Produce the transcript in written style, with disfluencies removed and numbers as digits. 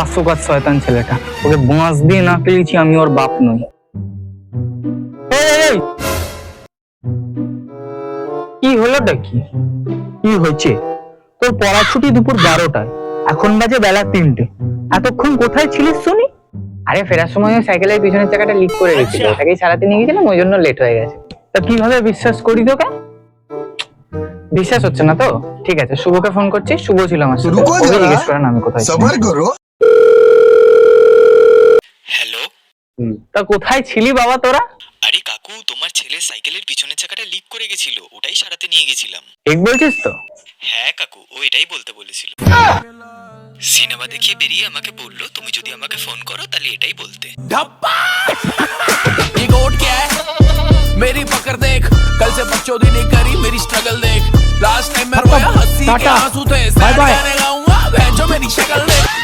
আসুকার শয়তান ছেলেটা, ওকে বাঁশ দিয়ে না পেয়েছি আমি ওর বাপ নই। এই, কি হলোটা কি? কি হয়েছে? তোর পড়া ছুটি দুপুর 12টায়, এখন বাজে বেলা 3টে। এতক্ষণ কোথায় ছিলিস শুনি? আরে ফেরার সময় ওই সাইকেলের পিছনের চাকাটা লিক করে গেছিল, ওটাকেই সারাতে নিয়ে গেছিলাম, ওই জন্য লেট হয়ে গেছে। তা কিভাবে বিশ্বাস করি তোকে? বিশ্বাস হচ্ছে না তো? ঠিক আছে, শুভকে ফোন করছি, শুভ ছিল আমার সাথে, রুকো ওকে যারা, জিজ্ঞেস করেন আমি কোথায় ছিলাম। সবার করো। হ্যালো। তা কোথায় ছিলি বাবা তোরা? আরে কাকু, তোমার ছেলের সাইকেলের পিছনের চাকাটা লিক করে গেছিল, ওটাই সারাতে নিয়ে গেছিলাম। ঠিক বলছিস তো? হ্যাঁ কাকু, ও এটাই বলতে বলেছিল। সিনেমা দেখিয়ে বেরিয়ে আমাকে বললো তুমি যদি আমাকে ফোন করো তাহলে এটাই বলতে। ये गोट क्या है मेरी पकड़ देख, कल से बकचोदी नहीं करी मेरी स्ट्रगल देख। लास्ट टाइम मैं रोया हंसी के आंसू थे, सैड गाने गाऊंगा, बहन जो मेरी शक्ल देख।